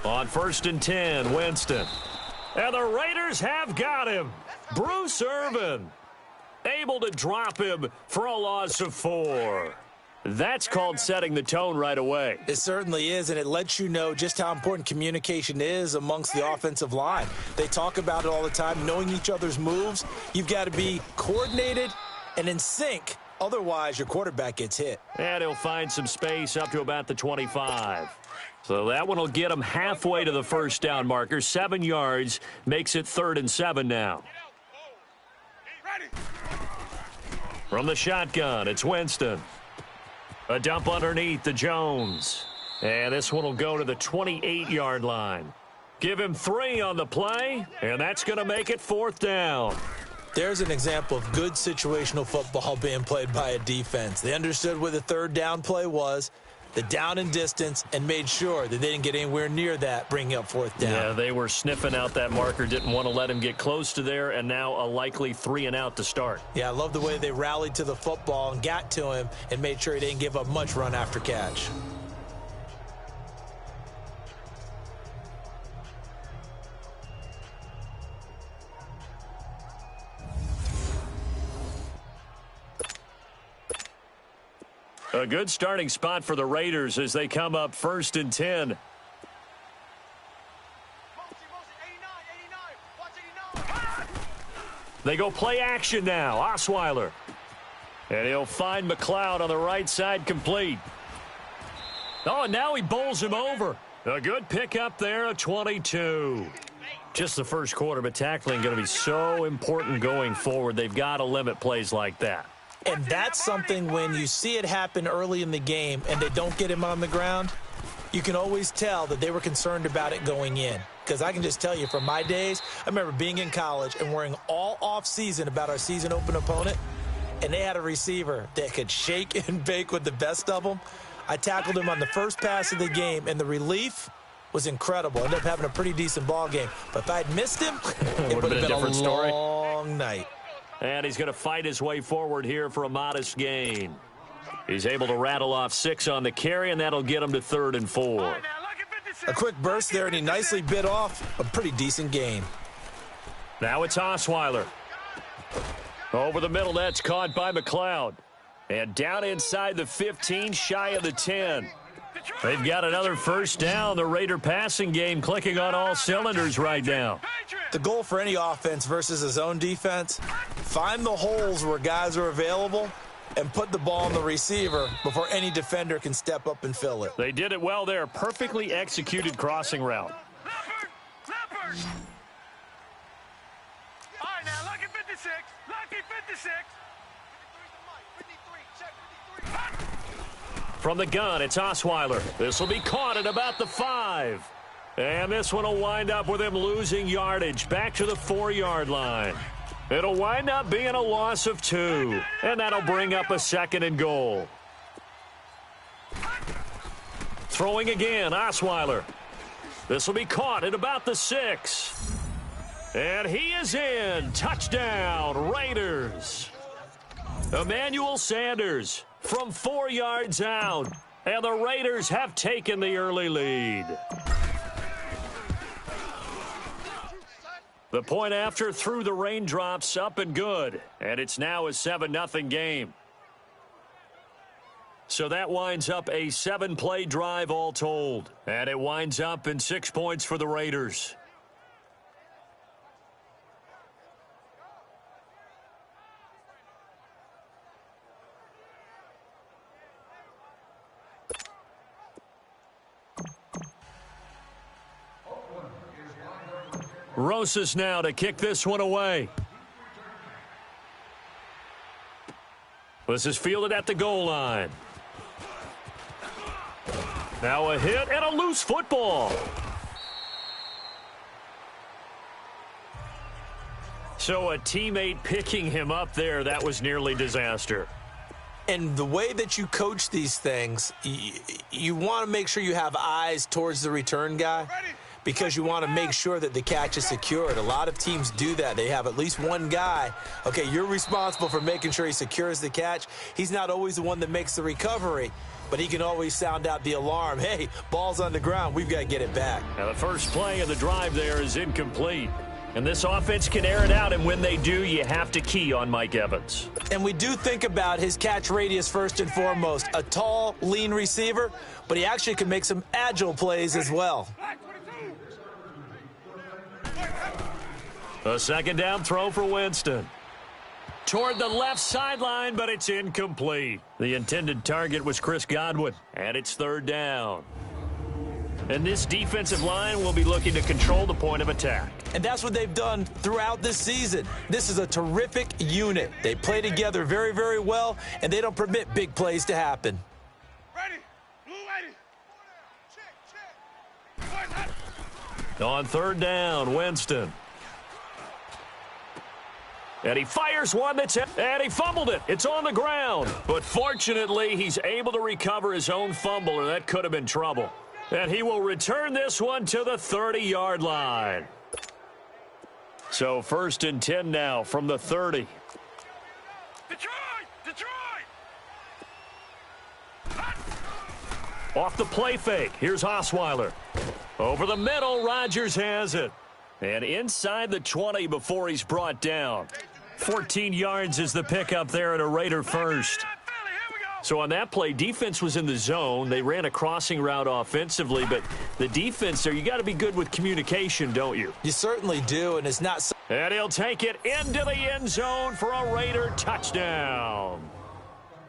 On 1st and 10, Winston. And the Raiders have got him. Bruce Irvin able to drop him for a loss of 4. That's called setting the tone right away. It certainly is, and it lets you know just how important communication is amongst the offensive line. They talk about it all the time, knowing each other's moves. You've got to be coordinated and in sync. Otherwise, your quarterback gets hit. And he'll find some space up to about the 25. So that one will get him halfway to the first down marker. 7 yards makes it 3rd and 7 now. From the shotgun, it's Winston. A dump underneath to Jones. And this one will go to the 28-yard line. Give him 3 on the play, and that's going to make it 4th down. There's an example of good situational football being played by a defense. They understood where the 3rd down play was, the down and distance, and made sure that they didn't get anywhere near that, bringing up 4th down. Yeah, they were sniffing out that marker, didn't want to let him get close to there, and now a likely 3 and out to start. Yeah, I love the way they rallied to the football and got to him and made sure he didn't give up much run after catch. A good starting spot for the Raiders as they come up 1st and 10. They go play action now. Osweiler. And he'll find McLeod on the right side complete. Oh, and now he bowls him over. A good pickup there, a 22. Just the first quarter, but tackling going to be so important going forward. They've got to limit plays like that. And that's something when you see it happen early in the game and they don't get him on the ground, you can always tell that they were concerned about it going in. Because I can just tell you from my days, I remember being in college and worrying all off-season about our season open opponent, and they had a receiver that could shake and bake with the best of them. I tackled him on the first pass of the game, and the relief was incredible. Ended up having a pretty decent ball game. But if I'd missed him, it would have been a long night. And he's going to fight his way forward here for a modest gain. He's able to rattle off 6 on the carry, and that'll get him to 3rd and 4. A quick burst there, and he nicely bit off a pretty decent gain. Now it's Osweiler. Over the middle, that's caught by McLeod. And down inside the 15, shy of the 10. They've got another first down. The Raider passing game clicking on all cylinders right now. The goal for any offense versus a zone defense, find the holes where guys are available and put the ball on the receiver before any defender can step up and fill it. They did it well there. Perfectly executed crossing route. All right, now, lucky 56. Lucky 56. From the gun, it's Osweiler. This will be caught at about the 5. And this one will wind up with him losing yardage back to the 4-yard line. It'll wind up being a loss of 2. And that'll bring up a 2nd and goal. Throwing again, Osweiler. This will be caught at about the 6. And he is in. Touchdown, Raiders. Emmanuel Sanders from 4 yards out. And the Raiders have taken the early lead. The point after through the raindrops, up and good. And it's now a 7-0 game. So that winds up a 7-play drive all told. And it winds up in 6 points for the Raiders. Rosas now to kick this one away. This is fielded at the goal line. Now a hit and a loose football. So a teammate picking him up there, that was nearly disaster. And the way that you coach these things, you want to make sure you have eyes towards the return guy. because you want to make sure that the catch is secured. A lot of teams do that. They have at least one guy. Okay, you're responsible for making sure he secures the catch. He's not always the one that makes the recovery, but he can always sound out the alarm. Hey, ball's on the ground. We've got to get it back. Now, the first play of the drive there is incomplete. And this offense can air it out, and when they do, you have to key on Mike Evans. And we do think about his catch radius first and foremost. A tall, lean receiver, but he actually can make some agile plays as well. A second down throw for Winston. Toward the left sideline, but it's incomplete. The intended target was Chris Godwin, and it's third down. And this defensive line will be looking to control the point of attack. And that's what they've done throughout this season. This is a terrific unit. They play together very, very well, and they don't permit big plays to happen. Ready. Blue ready. On third down, Winston. And he fires one and he fumbled it. It's on the ground. But fortunately, he's able to recover his own fumble, or that could have been trouble. And he will return this one to the 30-yard line. So 1st and 10 now from the 30. Detroit! Off the play fake. Here's Osweiler. Over the middle, Rodgers has it. And inside the 20 before he's brought down. 14 yards is the pickup there at a Raider first. So on that play, defense was in the zone. They ran a crossing route offensively, but the defense there, you got to be good with communication, don't you? You certainly do, and it's not... And he'll take it into the end zone for a Raider touchdown.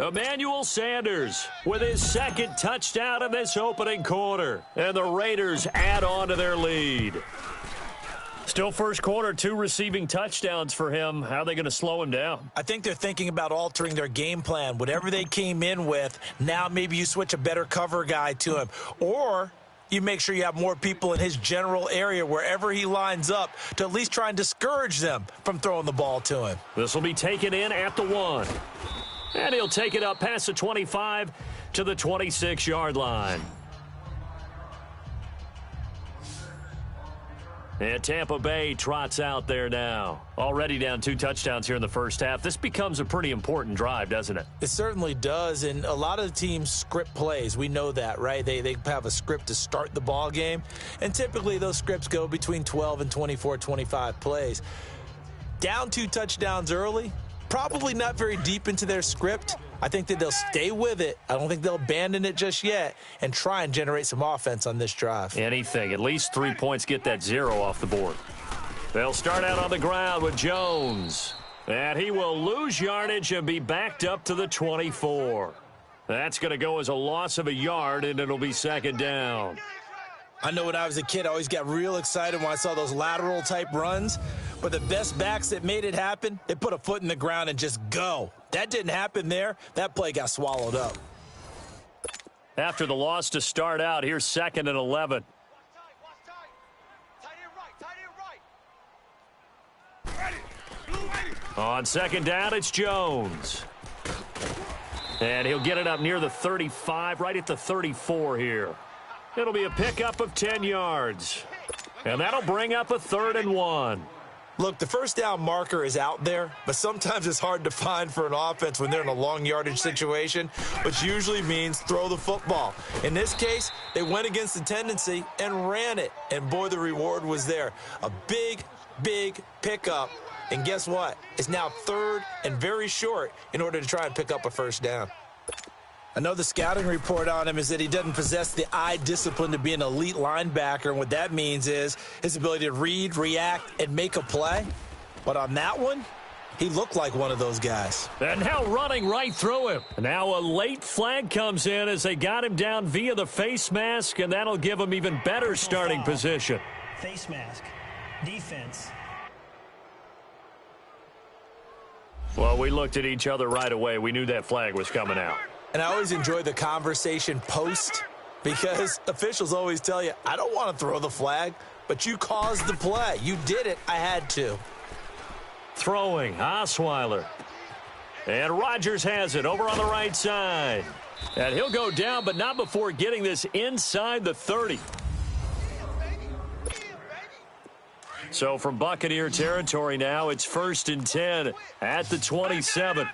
Emmanuel Sanders with his second touchdown in this opening quarter. And the Raiders add on to their lead. Still first quarter, 2 receiving touchdowns for him. How are they going to slow him down? I think they're thinking about altering their game plan. Whatever they came in with, now maybe you switch a better cover guy to him. Or you make sure you have more people in his general area wherever he lines up to at least try and discourage them from throwing the ball to him. This will be taken in at the 1. And he'll take it up past the 25 to the 26-yard line. And Tampa Bay trots out there now. Already down 2 touchdowns here in the first half. This becomes a pretty important drive, doesn't it? It certainly does, and a lot of the teams script plays. We know that, right? They have a script to start the ball game, and typically those scripts go between 12 and 24, 25 plays. Down 2 touchdowns early, probably not very deep into their script. I think that they'll stay with it. I don't think they'll abandon it just yet and try and generate some offense on this drive. Anything. At least 3 points, get that 0 off the board. They'll start out on the ground with Jones. And he will lose yardage and be backed up to the 24. That's going to go as a loss of a yard, and it'll be second down. I know when I was a kid, I always got real excited when I saw those lateral-type runs. But the best backs that made it happen, they put a foot in the ground and just go. That didn't happen there. That play got swallowed up. After the loss to start out, here's 2nd and 11. On second down, it's Jones. And he'll get it up near the 35, right at the 34 here. It'll be a pickup of 10 yards. And that'll bring up a 3rd and 1. Look, the first down marker is out there, but sometimes it's hard to find for an offense when they're in a long yardage situation, which usually means throw the football. In this case, they went against the tendency and ran it, and boy, the reward was there. A big, big pickup, and guess what? It's now 3rd and very short in order to try and pick up a first down. I know the scouting report on him is that he doesn't possess the eye discipline to be an elite linebacker, and what that means is his ability to read, react, and make a play. But on that one, he looked like one of those guys. And now running right through him. Now a late flag comes in as they got him down via the face mask, and that'll give him even better starting position. Face mask. Defense. Well, we looked at each other right away. We knew that flag was coming out. And I always enjoy the conversation post because officials always tell you, I don't want to throw the flag, but you caused the play. You did it. I had to. Throwing, Osweiler. And Rodgers has it over on the right side. And he'll go down, but not before getting this inside the 30. So from Buccaneer territory now, it's 1st and 10 at the 27.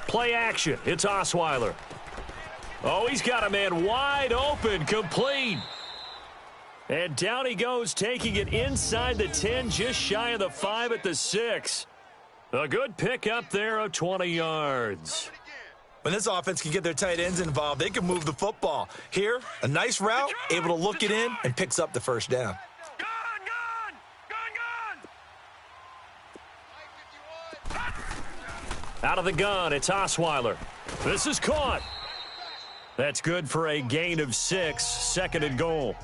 Play action. It's Osweiler. Oh, he's got a man wide open, complete. And down he goes, taking it inside the 10, just shy of the 5 at the 6. A good pickup there of 20 yards. When this offense can get their tight ends involved, they can move the football. Here, a nice route, able to look it in, and picks up the first down. Out of the gun, it's Osweiler. This is caught. That's good for a gain of 6, 2nd and goal.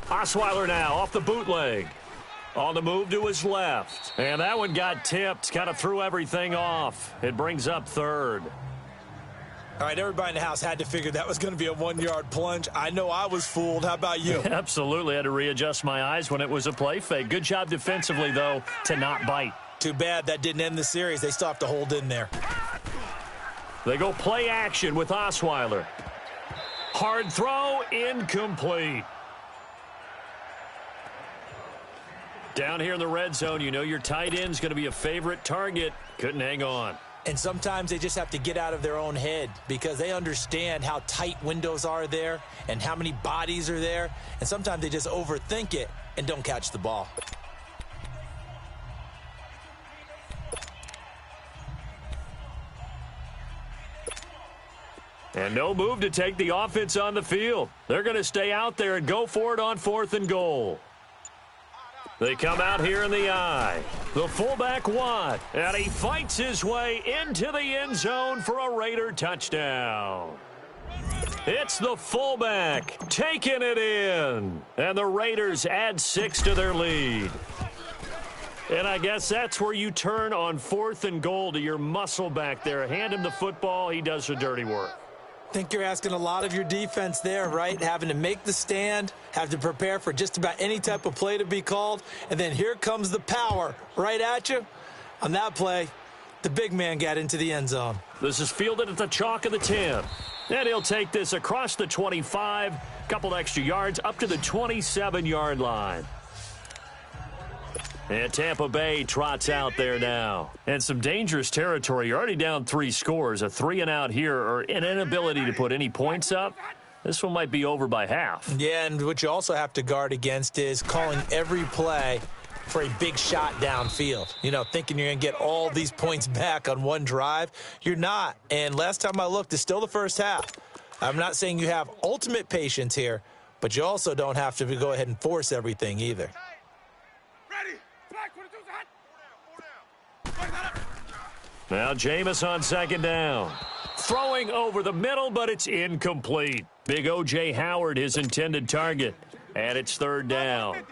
Osweiler now off the bootleg. On the move to his left. And that one got tipped. Kind of threw everything off. It brings up 3rd. All right, everybody in the house had to figure that was going to be a 1-yard plunge. I know I was fooled. How about you? Absolutely. Had to readjust my eyes when it was a play fake. Good job defensively, though, to not bite. Too bad that didn't end the series. They still have to hold in there. They go play action with Osweiler. Hard throw, incomplete. Down here in the red zone, you know your tight end's going to be a favorite target. Couldn't hang on. And sometimes they just have to get out of their own head because they understand how tight windows are there and how many bodies are there. And sometimes they just overthink it and don't catch the ball. And no move to take the offense on the field. They're going to stay out there and go for it on 4th and goal. They come out here in the eye. The fullback Watt, and he fights his way into the end zone for a Raider touchdown. It's the fullback taking it in, and the Raiders add 6 to their lead. And I guess that's where you turn on 4th and goal to your muscle back there. Hand him the football. He does the dirty work. I think you're asking a lot of your defense there, right? Having to make the stand, have to prepare for just about any type of play to be called, and then here comes the power right at you. On that play, the big man got into the end zone. This is fielded at the chalk of the 10. And he'll take this across the 25, couple extra yards up to the 27-yard line. And Tampa Bay trots out there now. And some dangerous territory. You're already down 3 scores. A 3-and-out here or an inability to put any points up. This one might be over by half. Yeah, and what you also have to guard against is calling every play for a big shot downfield. You know, thinking you're going to get all these points back on one drive. You're not. And last time I looked, it's still the first half. I'm not saying you have ultimate patience here, but you also don't have to go ahead and force everything either. Now Jameis on 2nd down. Throwing over the middle, but it's incomplete. Big O.J. Howard, his intended target. And it's 3rd down.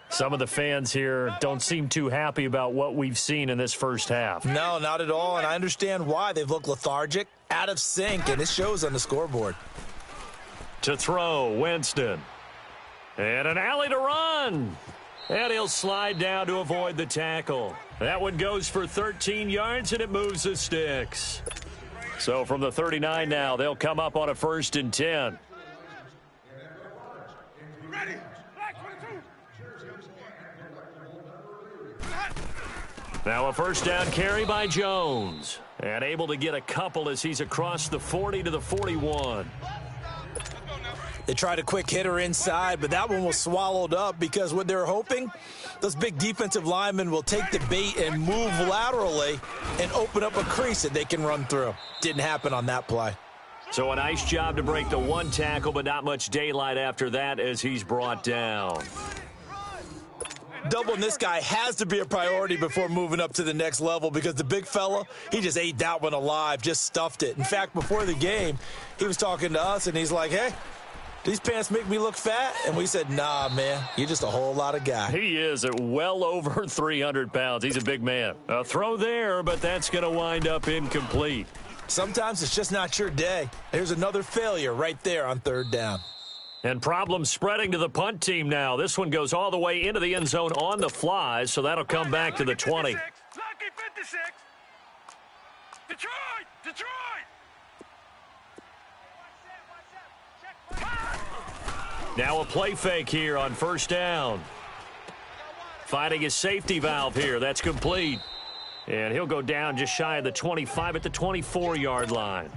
Some of the fans here don't seem too happy about what we've seen in this first half. No, not at all, and I understand why. They've looked lethargic, out of sync, and it shows on the scoreboard. To throw, Winston. And an alley to run. And he'll slide down to avoid the tackle. That one goes for 13 yards, and it moves the sticks. So from the 39 now, they'll come up on a 1st and 10. Now a 1st down carry by Jones. And able to get a couple as he's across the 40 to the 41. They tried a quick hitter inside, but that one was swallowed up because what they're hoping, those big defensive linemen will take the bait and move laterally and open up a crease that they can run through. Didn't happen on that play. So a nice job to break the 1 tackle, but not much daylight after that as he's brought down. Doubling this guy has to be a priority before moving up to the next level because the big fella, he just ate that one alive, just stuffed it. In fact, before the game, he was talking to us, and he's like, hey, these pants make me look fat? And we said, nah, man, you're just a whole lot of guy. He is at well over 300 pounds. He's a big man. A throw there, but that's going to wind up incomplete. Sometimes it's just not your day. There's another failure right there on third down. And problems spreading to the punt team now. This one goes all the way into the end zone on the fly, so that'll come back to the 20. Lucky 56. Detroit! Now a play fake here on first down. Finding his safety valve here. That's complete. And he'll go down just shy of the 25 at the 24-yard line.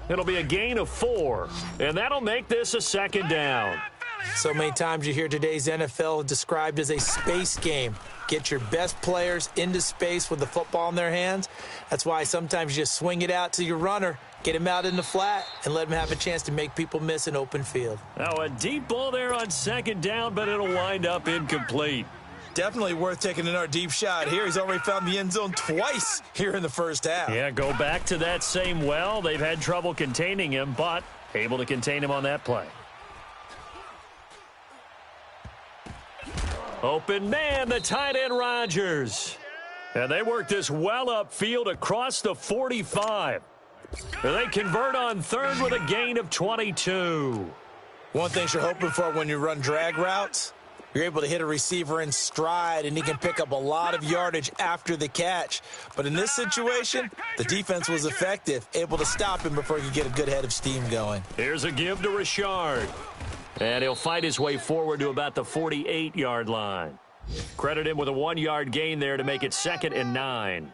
It'll be a gain of 4, and that'll make this a second down. So many times you hear today's NFL described as a space game. Get your best players into space with the football in their hands. That's why sometimes you just swing it out to your runner, get him out in the flat, and let him have a chance to make people miss an open field. Now a deep ball there on second down, but it'll wind up incomplete. Definitely worth taking another deep shot here. He's already found the end zone twice here in the first half. Yeah, go back to that same well. They've had trouble containing him, but able to contain him on that play. Open man, the tight end Rodgers. And they work this well upfield across the 45. And they convert on third with a gain of 22. One thing you're hoping for when you run drag routes, you're able to hit a receiver in stride, and he can pick up a lot of yardage after the catch. But in this situation, the defense was effective, able to stop him before he could get a good head of steam going. Here's a give to Richard. And he'll fight his way forward to about the 48-yard line. Credit him with a 1-yard gain there to make it 2nd and 9.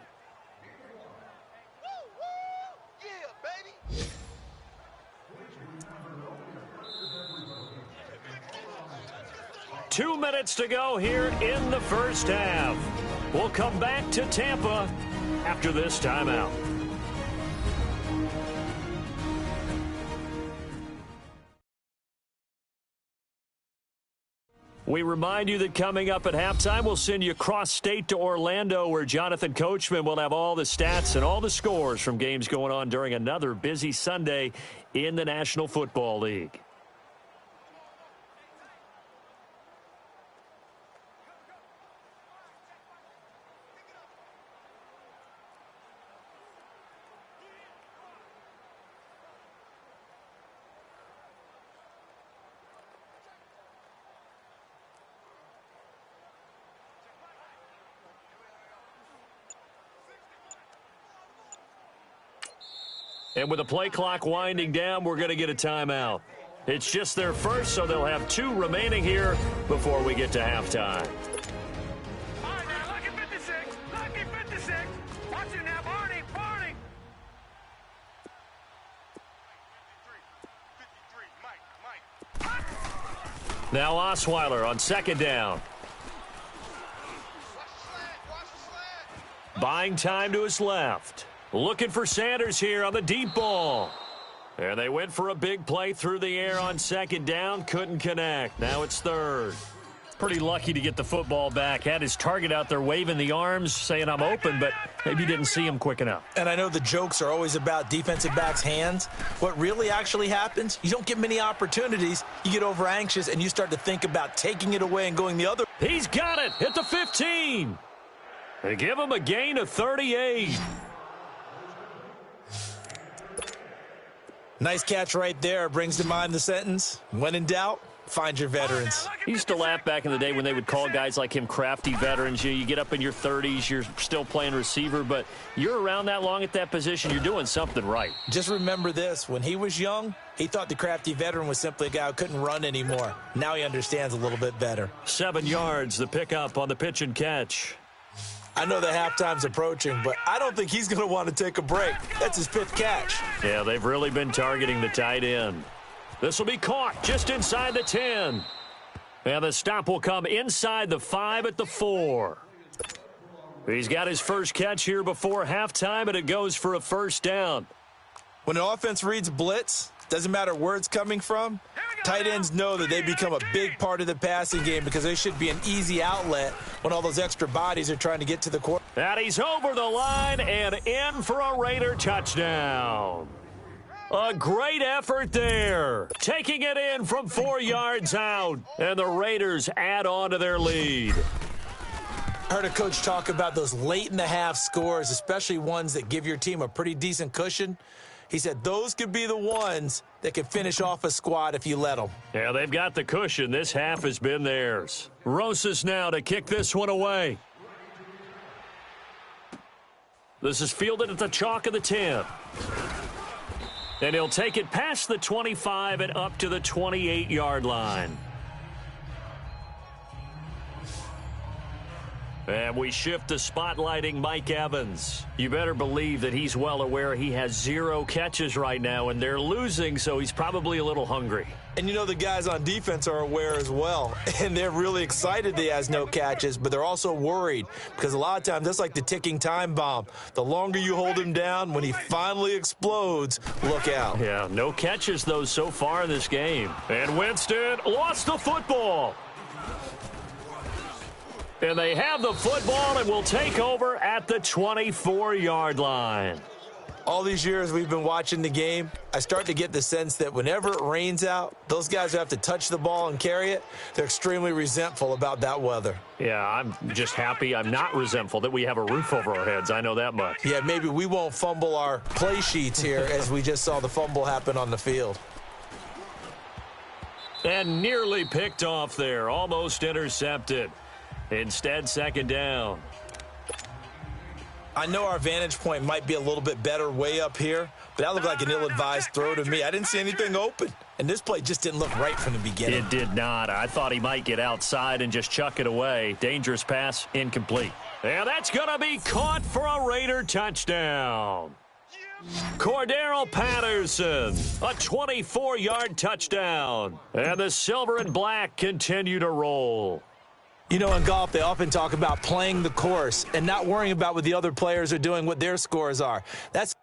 2 minutes to go here in the first half. We'll come back to Tampa after this timeout. We remind you that coming up at halftime, we'll send you cross-state to Orlando, where Jonathan Coachman will have all the stats and all the scores from games going on during another busy Sunday in the National Football League. And with the play clock winding down, we're going to get a timeout. It's just their first, so they'll have 2 remaining here before we get to halftime. All right, now, lucky 56. Lucky 56. Watch it now, Barney. 53, Mike. Now Osweiler on second down. Buying time to his left. Looking for Sanders here on the deep ball. And they went for a big play through the air on second down. Couldn't connect. Now it's third. Pretty lucky to get the football back. Had his target out there waving the arms, saying I'm open, but maybe didn't see him quick enough. And I know the jokes are always about defensive backs' hands. What really actually happens, you don't get many opportunities. You get over anxious, and you start to think about taking it away and going the other. He's got it at the 15. They give him a gain of 38. Nice catch right there. Brings to mind the sentence, when in doubt, find your veterans. I used to laugh back in the day when they would call guys like him crafty veterans. You get up in your 30s, you're still playing receiver, but you're around that long at that position, you're doing something right. Just remember this. When he was young, he thought the crafty veteran was simply a guy who couldn't run anymore. Now he understands a little bit better. 7 yards, the pickup on the pitch and catch. I know the halftime's approaching, but I don't think he's going to want to take a break. That's his 5th catch. Yeah, they've really been targeting the tight end. This will be caught just inside the 10. And the stop will come inside the 5 at the 4. He's got his first catch here before halftime, and it goes for a first down. When an offense reads blitz, doesn't matter where it's coming from, tight ends know that they become a big part of the passing game because they should be an easy outlet when all those extra bodies are trying to get to the quarterback. And he's over the line and in for a Raider touchdown. A great effort there. Taking it in from 4 yards out. And the Raiders add on to their lead. I heard a coach talk about those late-in-the-half scores, especially ones that give your team a pretty decent cushion. He said those could be the ones that could finish off a squad if you let them. Yeah, they've got the cushion. This half has been theirs. Rosas now to kick this one away. This is fielded at the chalk of the 10. And he'll take it past the 25 and up to the 28-yard line. And we shift to spotlighting Mike Evans. You better believe that he's well aware he has 0 catches right now, and they're losing, so he's probably a little hungry. And you know the guys on defense are aware as well, and they're really excited that he has no catches, but they're also worried because a lot of times that's like the ticking time bomb. The longer you hold him down, when he finally explodes, look out. Yeah, no catches, though, so far in this game. And Winston lost the football. And they have the football and will take over at the 24-yard line. All these years we've been watching the game, I start to get the sense that whenever it rains out, those guys who have to touch the ball and carry it, they're extremely resentful about that weather. Yeah, I'm just happy I'm not resentful that we have a roof over our heads. I know that much. Yeah, maybe we won't fumble our play sheets here as we just saw the fumble happen on the field. And nearly picked off there, almost intercepted. Instead, second down. I know our vantage point might be a little bit better way up here, but that looked like an ill-advised throw to me. I didn't see anything open, and this play just didn't look right from the beginning. It did not. I thought he might get outside and just chuck it away. Dangerous pass, incomplete. And that's going to be caught for a Raider touchdown. Cordero Patterson, a 24-yard touchdown. And the silver and black continue to roll. You know, in golf, they often talk about playing the course and not worrying about what the other players are doing, what their scores are. That's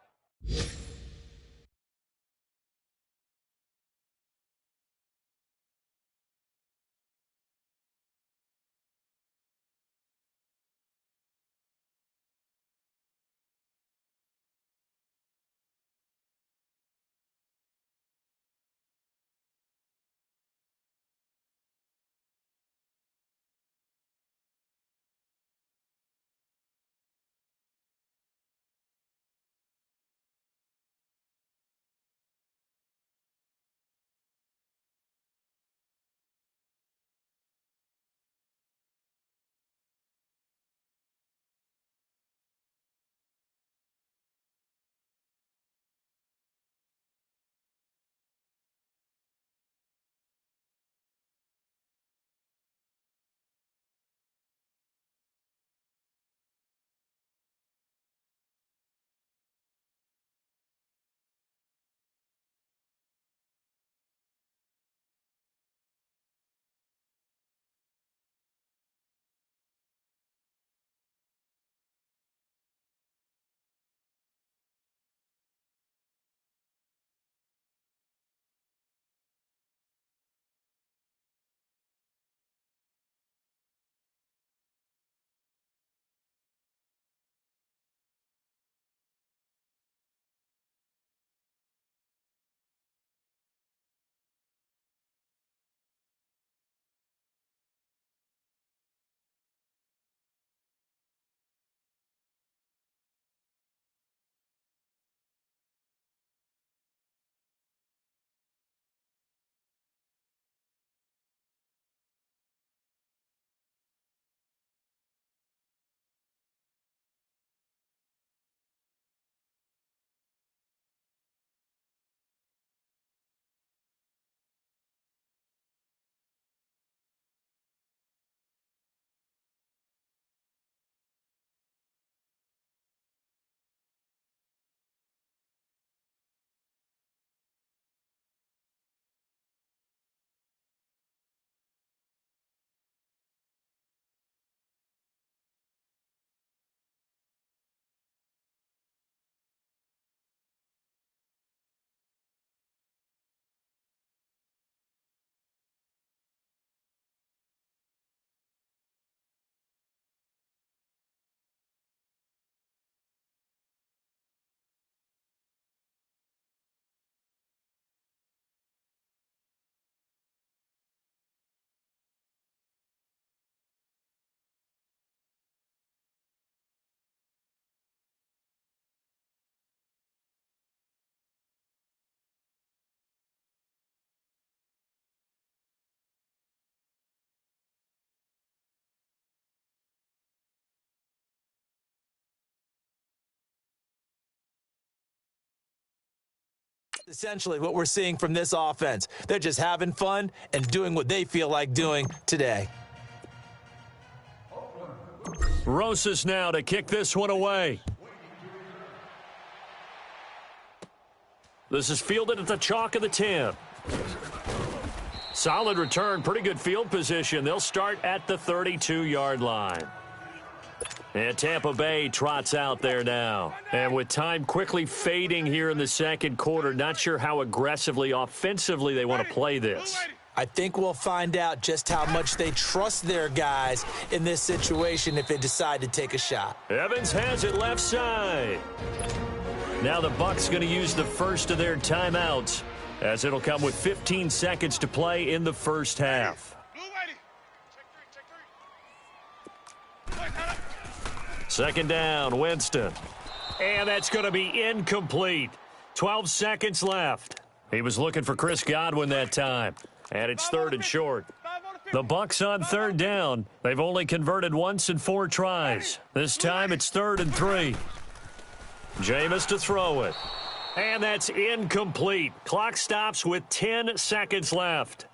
Essentially what we're seeing from this offense. They're just having fun and doing what they feel like doing today. Rosas now to kick this one away. This is fielded at the chalk of the 10. Solid return, pretty good field position. They'll start at the 32-yard line. And Tampa Bay trots out there now. And with time quickly fading here in the second quarter, not sure how aggressively, offensively they want to play this. I think we'll find out just how much they trust their guys in this situation if they decide to take a shot. Evans has it left side. Now the Bucs going to use the first of their timeouts, as it'll come with 15 seconds to play in the first half. Second down, Winston. And that's going to be incomplete. 12 seconds left. He was looking for Chris Godwin that time. And it's third and short. The Bucs on third down. They've only converted once in 4 tries. This time it's 3rd and 3. Jameis to throw it. And that's incomplete. Clock stops with 10 seconds left.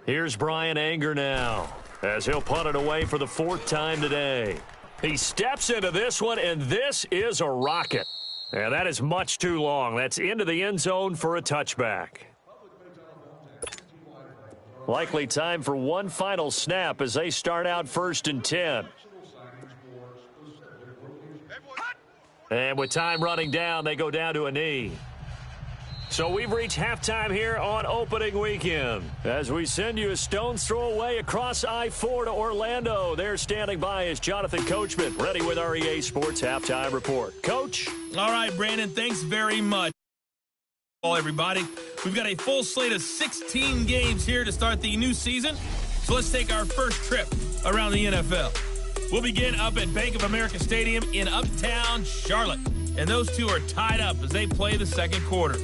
Here's Brian Anger now, as he'll punt it away for the 4th time today. He steps into this one, and this is a rocket. And that is much too long. That's into the end zone for a touchback. Likely time for one final snap as they start out 1st and 10. And with time running down, they go down to a knee. So we've reached halftime here on opening weekend. As we send you a stone's throw away across I-4 to Orlando. There standing by is Jonathan Coachman, ready with our EA Sports Halftime Report. Coach? All right, Brandon, thanks very much. Everybody, we've got a full slate of 16 games here to start the new season. So let's take our first trip around the NFL. We'll begin up at Bank of America Stadium in Uptown Charlotte. And those two are tied up as they play the second quarter.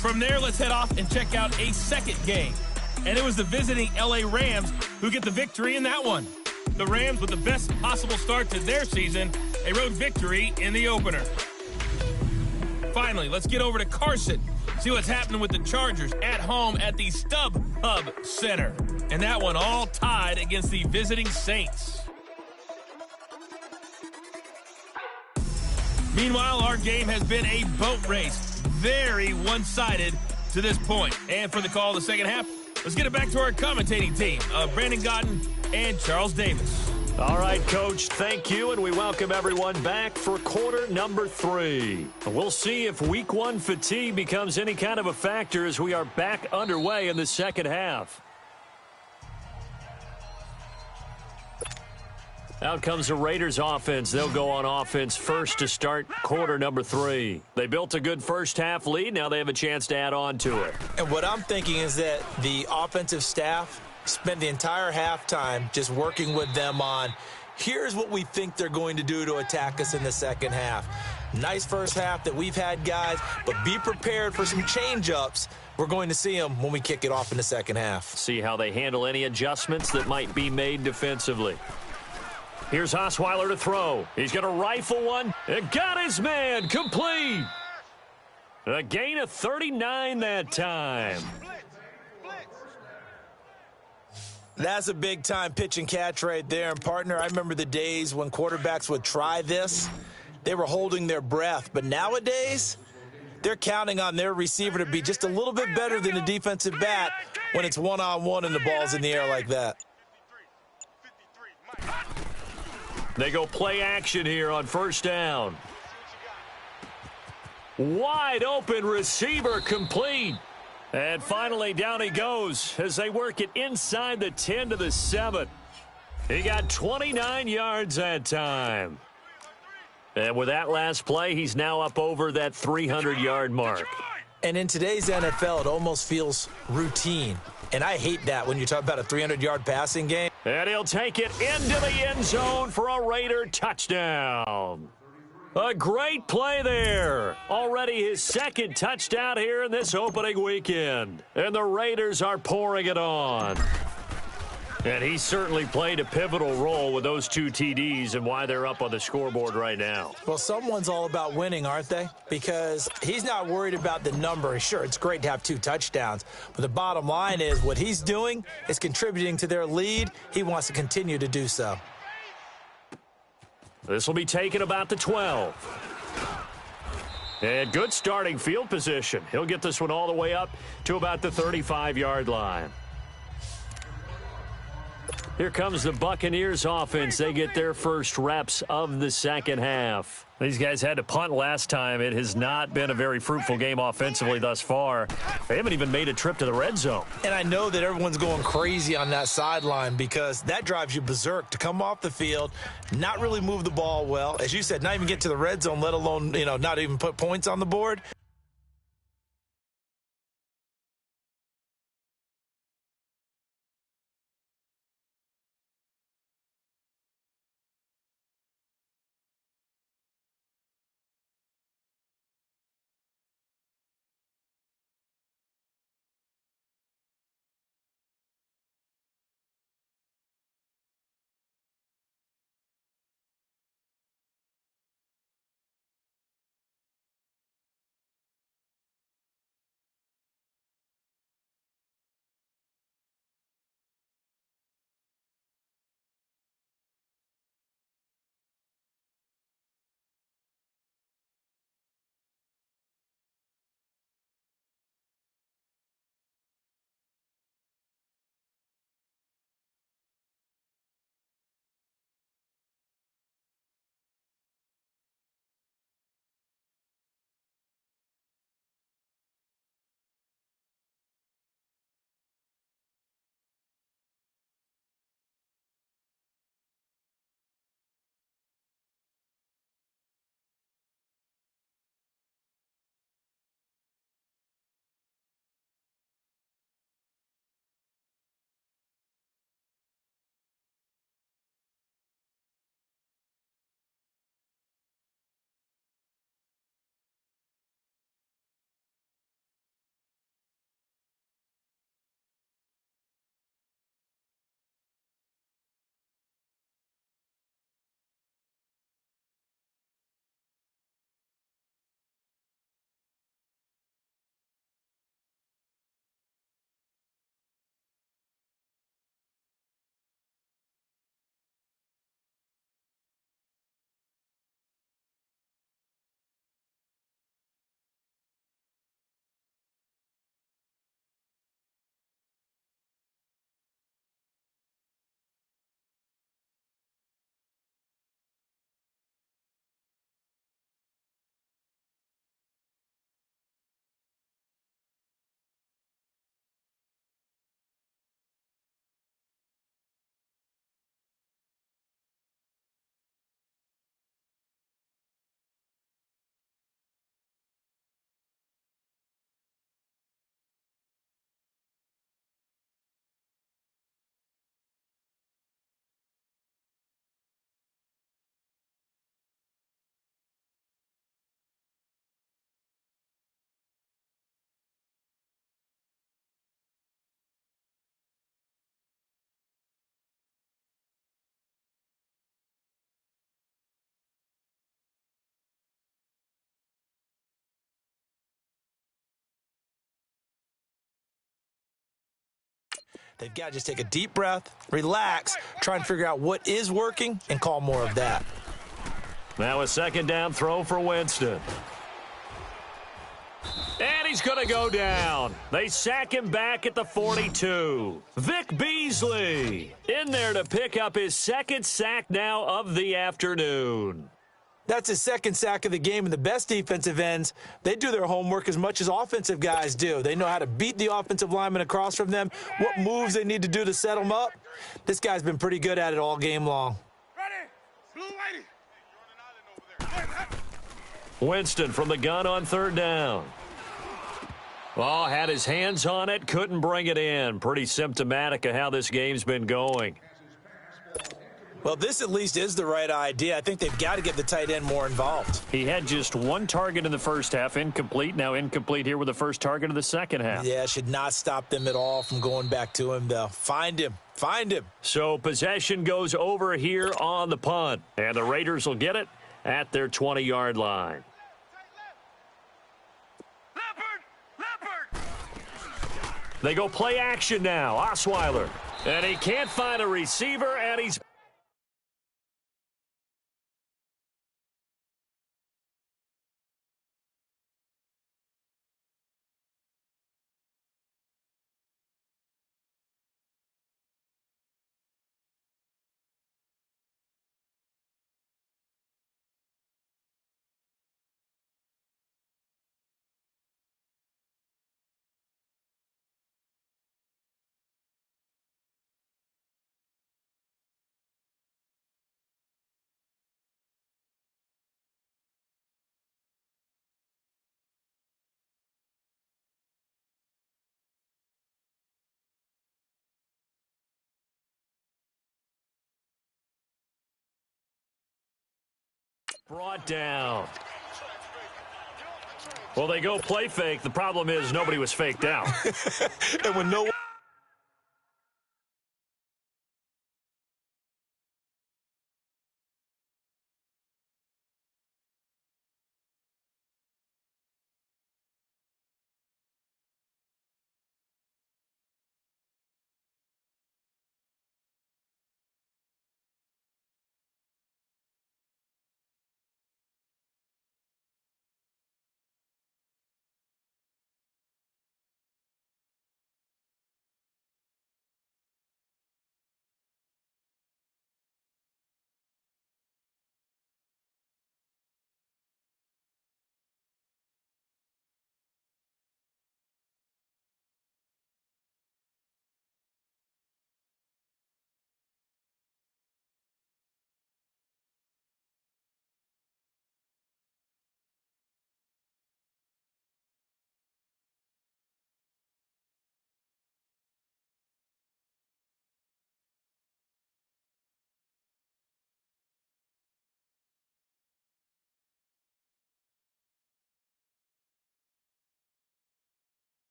From there, let's head off and check out a second game. And it was the visiting LA Rams who get the victory in that one. The Rams with the best possible start to their season, a road victory in the opener. Finally, let's get over to Carson, see what's happening with the Chargers at home at the StubHub Center. And that one all tied against the visiting Saints. Meanwhile, our game has been a boat race. Very one-sided to this point. And for the call of the second half, let's get it back to our commentating team of Brandon Godden and Charles Davis. All right, Coach, thank you, and we welcome everyone back for quarter number 3. We'll see if week 1 fatigue becomes any kind of a factor as we are back underway in the second half. Out comes the Raiders offense. They'll go on offense first to start quarter number 3. They built a good first half lead. Now they have a chance to add on to it. And what I'm thinking is that the offensive staff spent the entire halftime just working with them on, here's what we think they're going to do to attack us in the second half. Nice first half that we've had, guys, but be prepared for some change-ups. We're going to see them when we kick it off in the second half. See how they handle any adjustments that might be made defensively. Here's Osweiler to throw. He's going to rifle one. And got his man complete. A gain of 39 that time. That's a big-time pitch and catch right there. And, partner, I remember the days when quarterbacks would try this. They were holding their breath. But nowadays, they're counting on their receiver to be just a little bit better than the defensive back when it's one-on-one and the ball's in the air like that. They go play action here on first down. Wide open receiver complete. And finally down he goes as they work it inside the 10 to the 7. He got 29 yards that time. And with that last play, he's now up over that 300-yard mark. And in today's NFL, it almost feels routine. And I hate that when you talk about a 300-yard passing game. And he'll take it into the end zone for a Raider touchdown. A great play there. Already his second touchdown here in this opening weekend. And the Raiders are pouring it on. And he certainly played a pivotal role with those 2 TDs and why they're up on the scoreboard right now. Well, someone's all about winning, aren't they? Because he's not worried about the number. Sure, it's great to have 2 touchdowns, but the bottom line is what he's doing is contributing to their lead. He wants to continue to do so. This will be taken about the 12. And good starting field position. He'll get this one all the way up to about the 35-yard line. Here comes the Buccaneers offense. They get their first reps of the second half. These guys had to punt last time. It has not been a very fruitful game offensively thus far. They haven't even made a trip to the red zone. And I know that everyone's going crazy on that sideline because that drives you berserk to come off the field, not really move the ball well. As you said, not even get to the red zone, let alone, not even put points on the board. They've got to just take a deep breath, relax, try and figure out what is working, and call more of that. Now a second down throw for Winston. And he's going to go down. They sack him back at the 42. Vic Beasley in there to pick up his second sack now of the afternoon. That's his second sack of the game, and the best defensive ends, they do their homework as much as offensive guys do. They know how to beat the offensive lineman across from them, what moves they need to do to set them up. This guy's been pretty good at it all game long. Winston from the gun on third down. Oh, had his hands on it, couldn't bring it in. Pretty symptomatic of how this game's been going. Well, this at least is the right idea. I think they've got to get the tight end more involved. He had just one target in the first half, incomplete. Now incomplete here with the first target of the second half. Yeah, should not stop them at all from going back to him, though. Find him. Find him. So possession goes over here on the punt, and the Raiders will get it at their 20-yard line. They go play action now. Osweiler. And he can't find a receiver, and he's... brought down. Well, they go play fake. The problem is nobody was faked out. And when no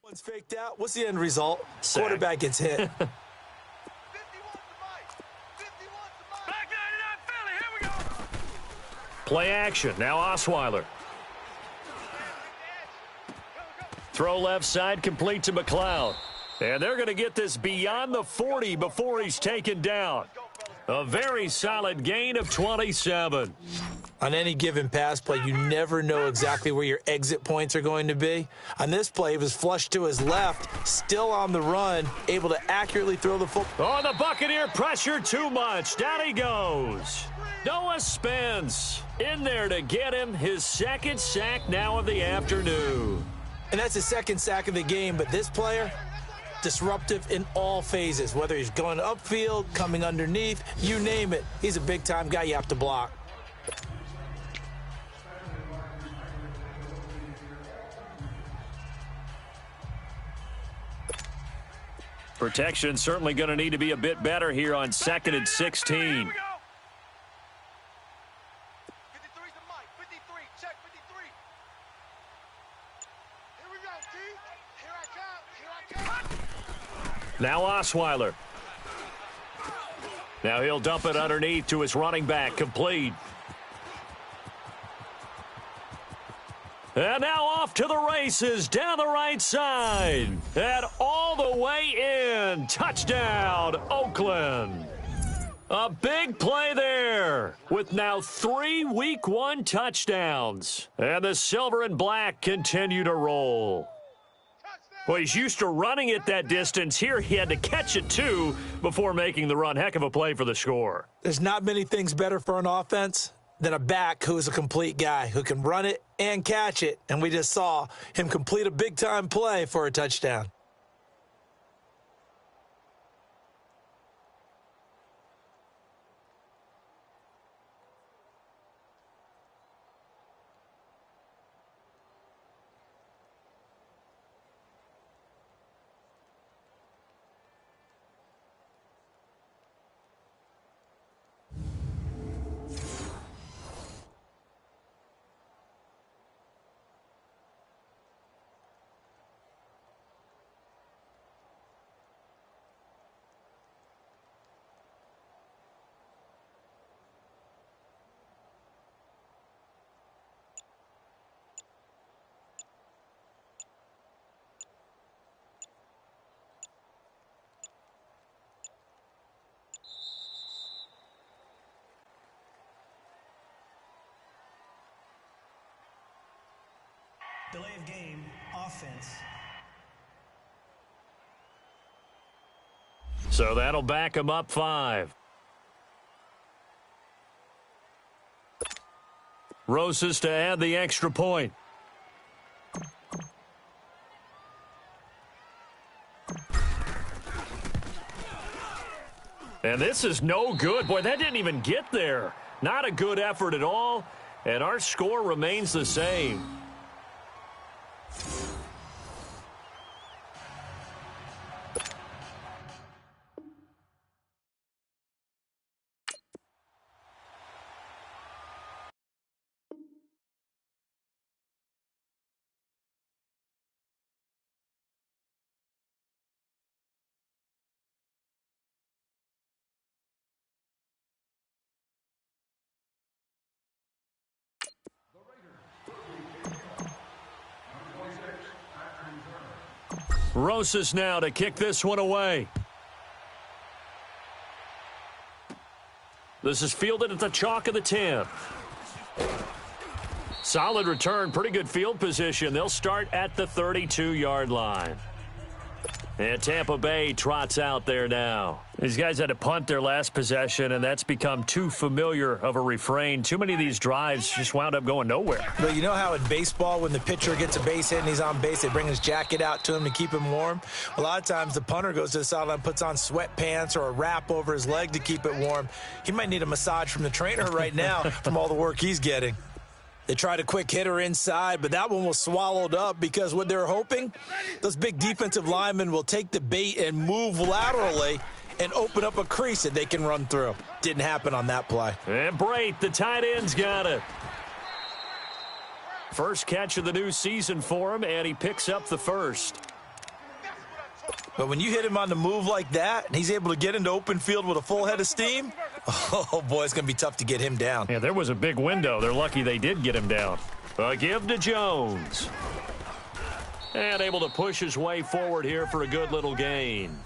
one's faked out, what's the end result? Sack. Quarterback gets hit. Back 99 Philly, here we go. Play action. Now Osweiler. Throw left side, complete to McLeod. And they're going to get this beyond the 40 before he's taken down. A very solid gain of 27. On any given pass play, you never know exactly where your exit points are going to be. On this play, he was flushed to his left, still on the run, able to accurately throw the football. Oh, the Buccaneer pressure too much. Down he goes. Noah Spence in there to get him his second sack now of the afternoon. And that's his second sack of the game, but this player, disruptive in all phases, whether he's going upfield, coming underneath, you name it. He's a big-time guy you have to block. Protection certainly going to need to be a bit better here on 2nd and 16. Here we go. 53's the mic. 53. Check 53. Here we go, T. Here I come. Here I come. Now Osweiler. Now he'll dump it underneath to his running back. Complete. And now off to the races down the right side. And all the way in. Touchdown, Oakland. A big play there with now 3 Week 1 touchdowns. And the silver and black continue to roll. Touchdown. Well, he's used to running it that distance. Here he had to catch it, too, before making the run. Heck of a play for the score. There's not many things better for an offense than a back who is a complete guy who can run it and catch it. And we just saw him complete a big-time play for a touchdown. Delay of game, offense. So that'll back him up 5. Rosas to add the extra point. And this is no good. Boy, that didn't even get there. Not a good effort at all. And our score remains the same. Rosas now to kick this one away. This is fielded at the chalk of the 10. Solid return, pretty good field position. They'll start at the 32-yard line. And Tampa Bay trots out there now. These guys had to punt their last possession, and that's become too familiar of a refrain. Too many of these drives just wound up going nowhere. But you know how in baseball, when the pitcher gets a base hit and he's on base, they bring his jacket out to him to keep him warm? A lot of times the punter goes to the sideline, puts on sweatpants or a wrap over his leg to keep it warm. He might need a massage from the trainer right now from all the work he's getting. They tried a quick hitter inside, but that one was swallowed up because what they're hoping, those big defensive linemen will take the bait and move laterally and open up a crease that they can run through. Didn't happen on that play. And Brait, the tight end's got it. First catch of the new season for him, and he picks up the first. But when you hit him on the move like that, and he's able to get into open field with a full head of steam, oh, boy, it's going to be tough to get him down. Yeah, there was a big window. They're lucky they did get him down. A give to Jones. And able to push his way forward here for a good little gain.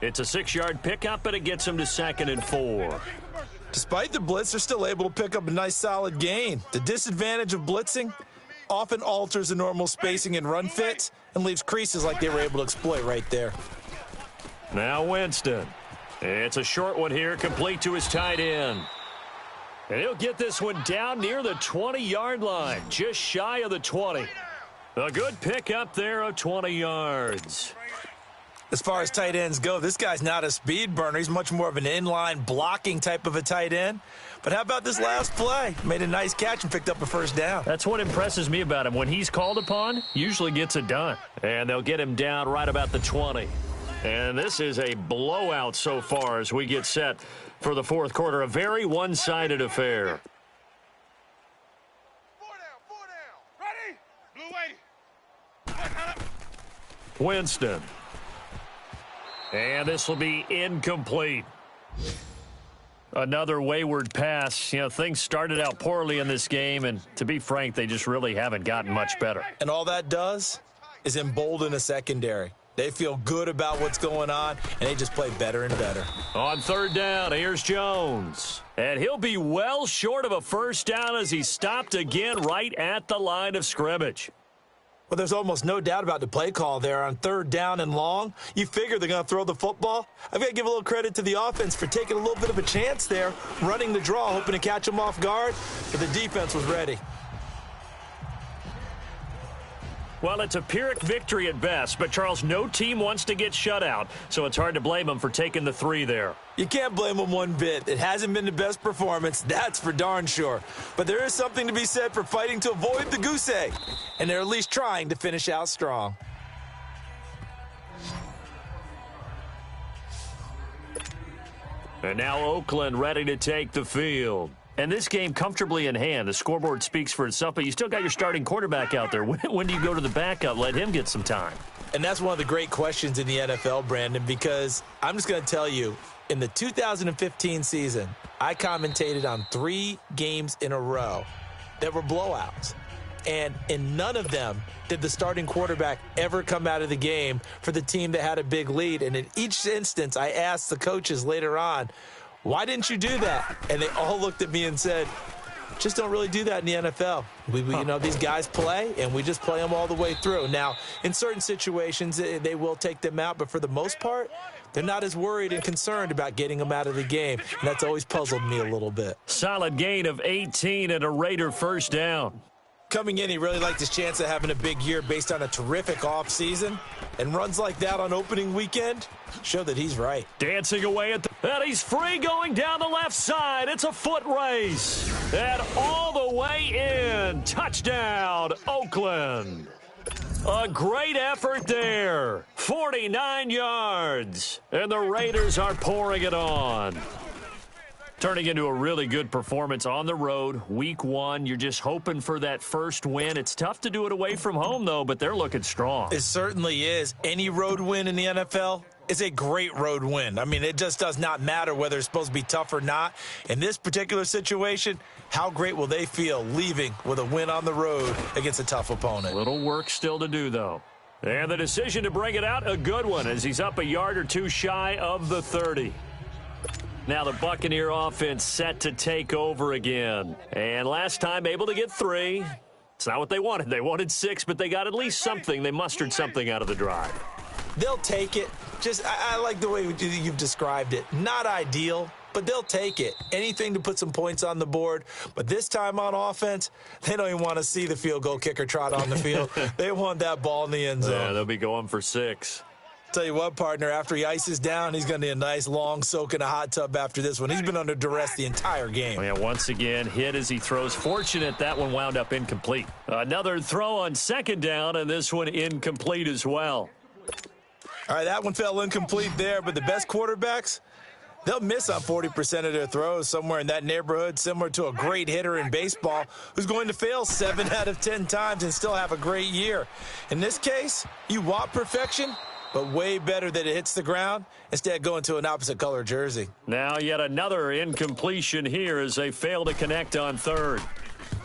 It's a 6-yard pickup, and it gets him to 2nd and 4. Despite the blitz, they're still able to pick up a nice solid gain. The disadvantage of blitzing often alters the normal spacing and run fits and leaves creases like they were able to exploit right there. Now Winston. It's a short one here, complete to his tight end. And he'll get this one down near the 20-yard line, just shy of the 20. A good pickup there of 20 yards. As far as tight ends go, this guy's not a speed burner. He's much more of an inline blocking type of a tight end. But how about this last play? Made a nice catch and picked up a first down. That's what impresses me about him. When he's called upon, usually gets it done. And they'll get him down right about the 20. And this is a blowout so far as we get set for the fourth quarter. A very one-sided affair. 4 down. Ready? Blue 80. Winston. And this will be incomplete. Another wayward pass. You know, things started out poorly in this game, and to be frank, they just really haven't gotten much better. And all that does is embolden a secondary. They feel good about what's going on, and they just play better and better. On 3rd down, here's Jones. And he'll be well short of a first down as he's stopped again right at the line of scrimmage. Well, there's almost no doubt about the play call there on 3rd down and long. You figure they're going to throw the football. I've got to give a little credit to the offense for taking a little bit of a chance there, running the draw, hoping to catch them off guard, but the defense was ready. Well, it's a Pyrrhic victory at best, but, Charles, no team wants to get shut out, so it's hard to blame them for taking the 3 there. You can't blame them one bit. It hasn't been the best performance, that's for darn sure. But there is something to be said for fighting to avoid the goose egg, and they're at least trying to finish out strong. And now Oakland ready to take the field. And this game comfortably in hand. The scoreboard speaks for itself, but you still got your starting quarterback out there. When do you go to the backup? Let him get some time. And that's one of the great questions in the NFL, Brandon, because I'm just going to tell you, in the 2015 season, I commentated on 3 games in a row that were blowouts. And in none of them did the starting quarterback ever come out of the game for the team that had a big lead. And in each instance, I asked the coaches later on, why didn't you do that? And they all looked at me and said, just don't really do that in the NFL. You know, these guys play, and we just play them all the way through. Now, in certain situations, they will take them out, but for the most part, they're not as worried and concerned about getting them out of the game. And that's always puzzled me a little bit. Solid gain of 18 and a Raider first down. Coming in, he really liked his chance of having a big year based on a terrific offseason. And runs like that on opening weekend show that he's right. Dancing away at the... And he's free going down the left side. It's a foot race. And all the way in. Touchdown, Oakland. A great effort there. 49 yards. And the Raiders are pouring it on. Turning into a really good performance on the road. Week 1, you're just hoping for that first win. It's tough to do it away from home, though, but they're looking strong. It certainly is. Any road win in the NFL is a great road win. I mean, it just does not matter whether it's supposed to be tough or not. In this particular situation, how great will they feel leaving with a win on the road against a tough opponent? Little work still to do, though. And the decision to bring it out, a good one, as he's up a yard or two shy of the 30. Now the Buccaneer offense set to take over again. And last time able to get 3. It's not what they wanted. They wanted 6, but they got at least something. They mustered something out of the drive. They'll take it. I like the way you've described it. Not ideal, but they'll take it. Anything to put some points on the board. But this time on offense, they don't even want to see the field goal kicker trot on the field. They want that ball in the end zone. Yeah, they'll be going for 6. Tell you what, partner, after he ices down, he's going to need a nice long soak in a hot tub after this one. He's been under duress the entire game. Yeah, once again, hit as he throws. Fortunate that one wound up incomplete. Another throw on 2nd down, and this one incomplete as well. All right, that one fell incomplete there, but the best quarterbacks, they'll miss on 40% of their throws, somewhere in that neighborhood, similar to a great hitter in baseball who's going to fail 7 out of 10 times and still have a great year. In this case, you want perfection, but way better that it hits the ground instead of going to an opposite color jersey. Now yet another incompletion here as they fail to connect on 3rd.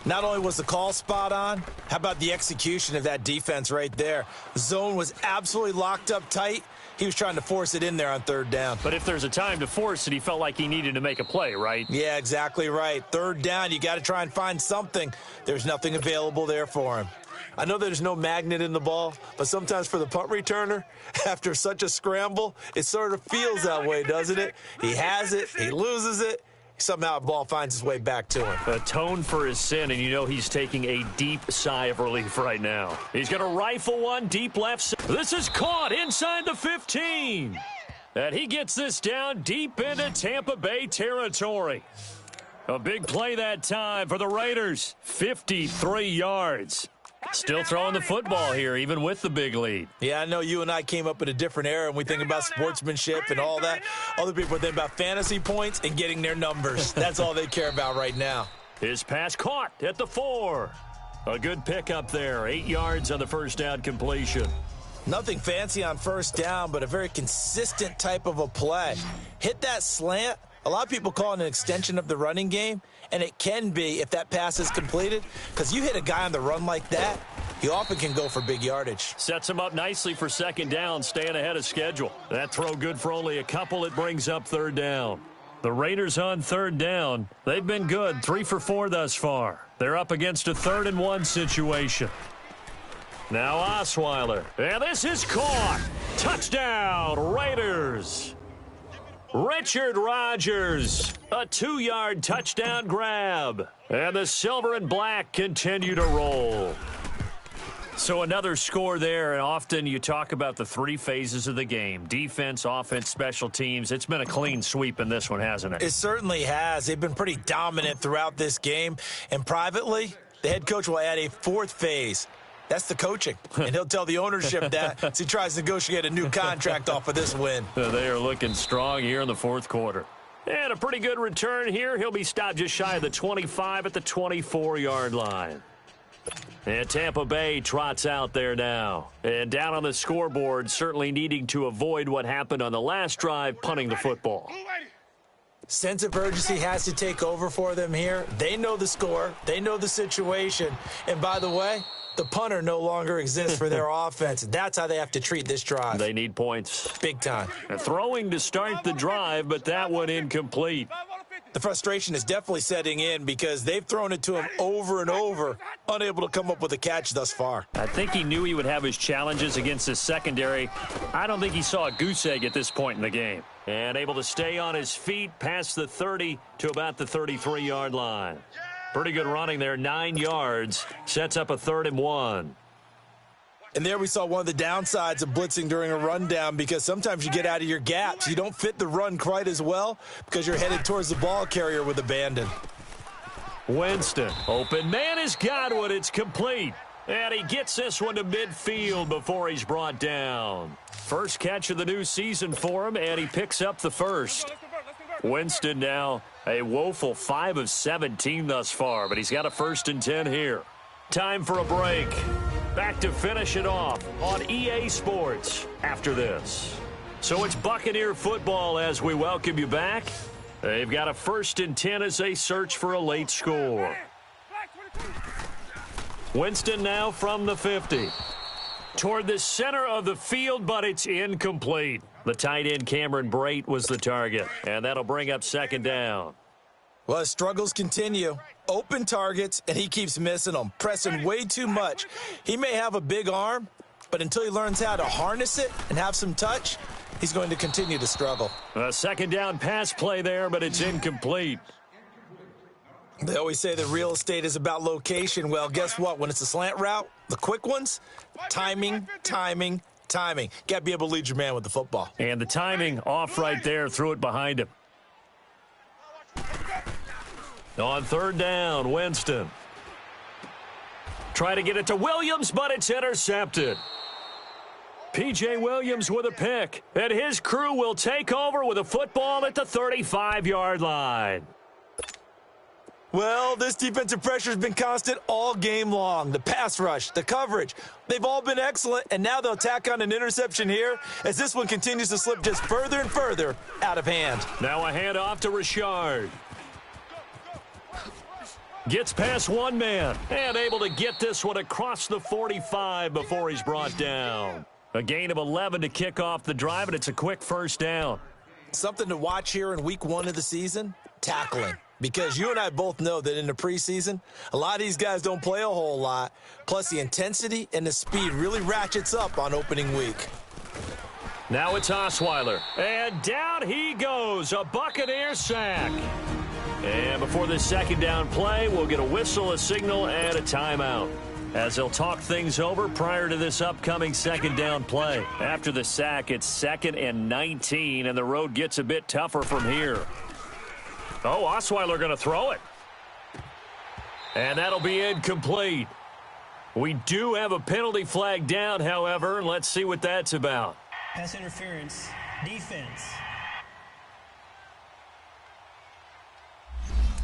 Not only was the call spot on, how about the execution of that defense right there? The zone was absolutely locked up tight. He was trying to force it in there on 3rd down. But if there's a time to force it, he felt like he needed to make a play, right? Yeah, exactly right. 3rd down, you got to try and find something. There's nothing available there for him. I know there's no magnet in the ball, but sometimes for the punt returner, after such a scramble, it sort of feels that way, doesn't it? He has it, he loses it, somehow the ball finds its way back to him. Atone for his sin, and you know he's taking a deep sigh of relief right now. He's going to rifle one deep left. This is caught inside the 15. And he gets this down deep into Tampa Bay territory. A big play that time for the Raiders. 53 yards. Still throwing the football here, even with the big lead. Yeah, I know you and I came up in a different era, and we think about sportsmanship and all that. Other people think about fantasy points and getting their numbers. That's all they care about right now. His pass caught at the 4. A good pickup there. 8 yards on the first down completion. Nothing fancy on first down, but a very consistent type of a play. Hit that slant. A lot of people call it an extension of the running game, and it can be if that pass is completed, because you hit a guy on the run like that, he often can go for big yardage. Sets him up nicely for 2nd down, staying ahead of schedule. That throw good for only a couple. It brings up 3rd down. The Raiders on 3rd down. They've been good, 3 for 4 thus far. They're up against a 3rd and 1 situation. Now Osweiler. And this is caught. Touchdown, Raiders. Richard Rodgers, a 2-yard touchdown grab. And the silver and black continue to roll. So another score there, and often you talk about the 3 phases of the game. Defense, offense, special teams. It's been a clean sweep in this one, hasn't it? It certainly has. They've been pretty dominant throughout this game. And privately, the head coach will add a 4th phase. That's the coaching. And he'll tell the ownership that as he tries to negotiate a new contract off of this win. They are looking strong here in the 4th quarter. And a pretty good return here. He'll be stopped just shy of the 25 at the 24-yard line. And Tampa Bay trots out there now. And down on the scoreboard, certainly needing to avoid what happened on the last drive, punting the football. Sense of urgency has to take over for them here. They know the score. They know the situation. And by the way, the punter no longer exists for their offense. That's how they have to treat this drive. They need points. Big time. And throwing to start the drive, but that one incomplete. The frustration is definitely setting in because they've thrown it to him over and over, unable to come up with a catch thus far. I think he knew he would have his challenges against his secondary. I don't think he saw a goose egg at this point in the game. And able to stay on his feet past the 30 to about the 33-yard line. Pretty good running there, 9 yards. Sets up a 3rd and 1. And there we saw one of the downsides of blitzing during a rundown because sometimes you get out of your gaps. You don't fit the run quite as well because you're headed towards the ball carrier with abandon. Winston, open man has got one. It's complete. And he gets this one to midfield before he's brought down. First catch of the new season for him, and he picks up the first. Winston now a woeful 5 of 17 thus far, but he's got a 1st and 10 here. Time for a break. Back to finish it off on EA Sports after this. So it's Buccaneer football as we welcome you back. They've got a 1st and 10 as they search for a late score. Winston now from the 50. Toward the center of the field, but it's incomplete. The tight end Cameron Brate was the target, and that'll bring up 2nd down. Well, his struggles continue. Open targets, and he keeps missing them, pressing way too much. He may have a big arm, but until he learns how to harness it and have some touch, he's going to continue to struggle. A 2nd down pass play there, but it's incomplete. They always say that real estate is about location. Well, guess what? When it's a slant route, the quick ones, timing. Got to be able to lead your man with the football. And the timing off right there, threw it behind him. On 3rd down, Winston. Try to get it to Williams, but it's intercepted. P.J. Williams with a pick, and his crew will take over with a football at the 35-yard line. Well, this defensive pressure has been constant all game long. The pass rush, the coverage, they've all been excellent, and now they'll tack on an interception here as this one continues to slip just further and further out of hand. Now a handoff to Richard. Gets past one man and able to get this one across the 45 before he's brought down. A gain of 11 to kick off the drive, and it's a quick 1st down. Something to watch here in week 1 of the season, tackling. Because you and I both know that in the preseason, a lot of these guys don't play a whole lot. Plus, the intensity and the speed really ratchets up on opening week. Now it's Osweiler. And down he goes. A Buccaneer sack. And before this 2nd down play, we'll get a whistle, a signal, and a timeout. As they'll talk things over prior to this upcoming 2nd down play. After the sack, it's 2nd and 19, and the road gets a bit tougher from here. Oh, Osweiler going to throw it. And that'll be incomplete. We do have a penalty flag down, however. Let's see what that's about. Pass interference, defense.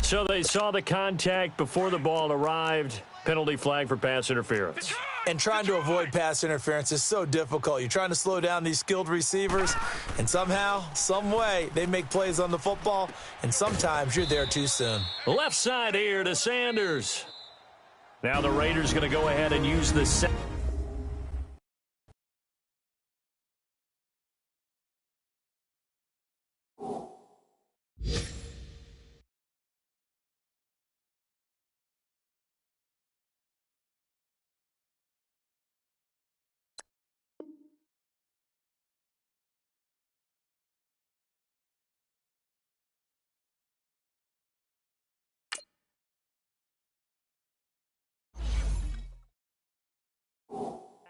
So they saw the contact before the ball arrived. Penalty flag for pass interference. And trying to avoid pass interference is so difficult. You're trying to slow down these skilled receivers, and somehow, some way, they make plays on the football, and sometimes you're there too soon. Left side here to Sanders. Now the Raiders going to go ahead and use the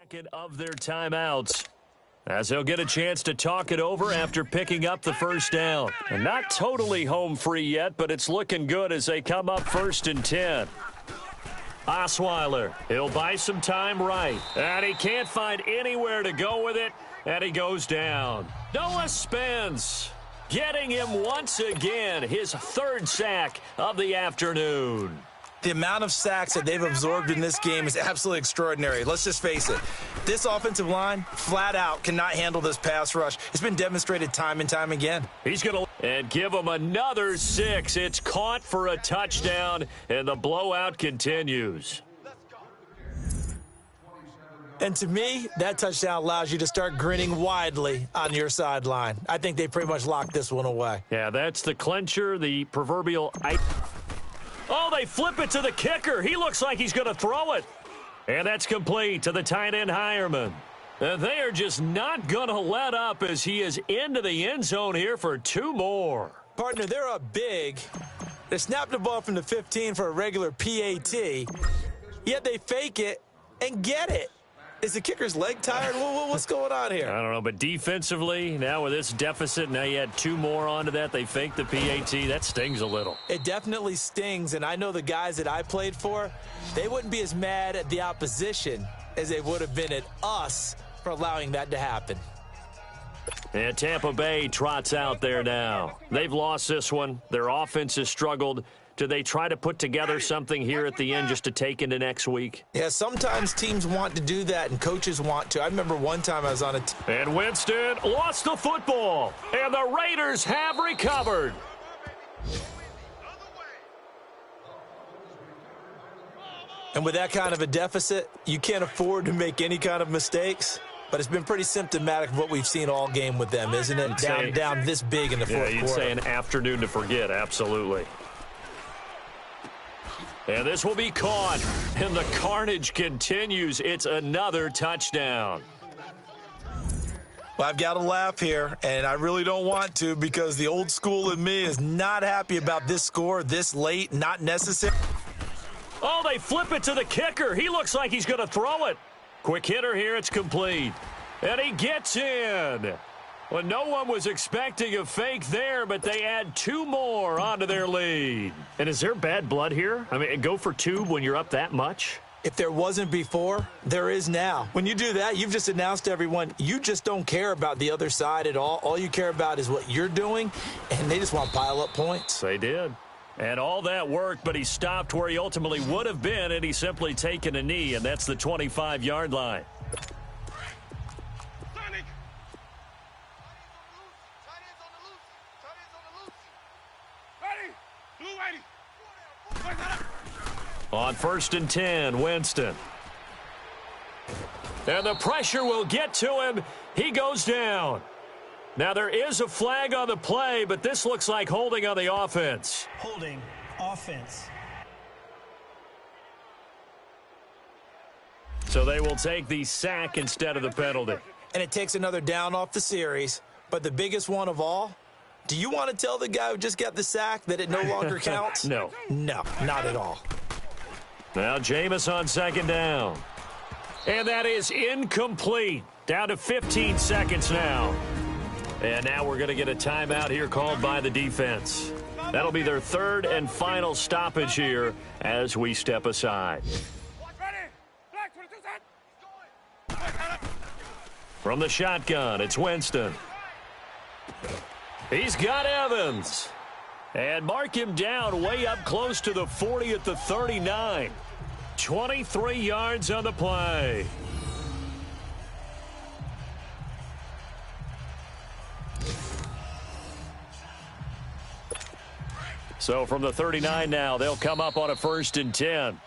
Second of their timeouts, as they'll get a chance to talk it over after picking up the first down. And not totally home free yet, but it's looking good as they come up 1st and 10. Osweiler, he'll buy some time right. And he can't find anywhere to go with it, and he goes down. Noah Spence getting him once again, his 3rd sack of the afternoon. The amount of sacks that they've absorbed in this game is absolutely extraordinary. Let's just face it. This offensive line, flat out, cannot handle this pass rush. It's been demonstrated time and time again. He's going to and give him another 6. It's caught for a touchdown, and the blowout continues. And to me, that touchdown allows you to start grinning widely on your sideline. I think they pretty much locked this one away. Yeah, that's the clincher, the proverbial... Oh, they flip it to the kicker. He looks like he's going to throw it. And that's complete to the tight end, Hireman. They are just not going to let up as he is into the end zone here for 2 more. Partner, they're up big. They snapped the ball from the 15 for a regular PAT, yet they fake it and get it. Is the kicker's leg tired? What's going on here? I don't know, but defensively, now with this deficit, now you add 2 more onto that. They fake the PAT. That stings a little. It definitely stings, and I know the guys that I played for, they wouldn't be as mad at the opposition as they would have been at us for allowing that to happen. And Tampa Bay trots out there now. They've lost this one. Their offense has struggled. Do they try to put together something here at the end just to take into next week? Yeah, sometimes teams want to do that and coaches want to. I remember one time I was on a team. And Winston lost the football, and the Raiders have recovered. And with that kind of a deficit, you can't afford to make any kind of mistakes. But it's been pretty symptomatic of what we've seen all game with them, isn't it? Down this big in the fourth quarter. Yeah, you'd say an afternoon to forget, absolutely. And this will be caught, and the carnage continues. It's another touchdown. Well, I've got to laugh here, and I really don't want to because the old school in me is not happy about this score this late, not necessary. Oh, they flip it to the kicker. He looks like he's going to throw it. Quick hitter here, it's complete. And he gets in. Well, no one was expecting a fake there, but they add 2 more onto their lead. And is there bad blood here? I mean, go for 2 when you're up that much? If there wasn't before, there is now. When you do that, you've just announced to everyone, you just don't care about the other side at all. All you care about is what you're doing, and they just want to pile up points. They did. And all that worked, but he stopped where he ultimately would have been, and he's simply taken a knee, and that's the 25-yard line. On 1st and 10, Winston. And the pressure will get to him. He goes down. Now, there is a flag on the play, but this looks like holding on the offense. Holding offense. So they will take the sack instead of the penalty. And it takes another down off the series. But the biggest one of all, do you want to tell the guy who just got the sack that it no longer counts? No. No, not at all. Now Jameis on 2nd down. And that is incomplete. Down to 15 seconds now. And now we're going to get a timeout here called by the defense. That'll be their 3rd and final stoppage here as we step aside. From the shotgun, it's Winston. He's got Evans. And mark him down way up close to the 40 at the 39. 23 yards on the play. So from the 39 now, they'll come up on a 1st and 10.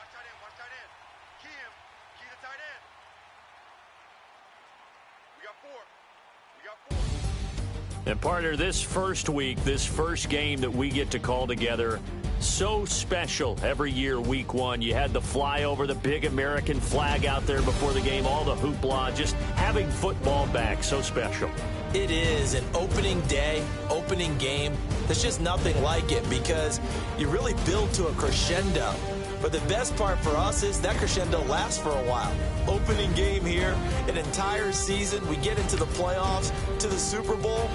And partner, this first week, this first game that we get to call together, so special every year, week 1. You had the flyover, the big American flag out there before the game, all the hoopla, just having football back, so special. It is an opening day, opening game. There's just nothing like it because you really build to a crescendo. But the best part for us is that crescendo lasts for a while. Opening game here, an entire season, we get into the playoffs, to the Super Bowl.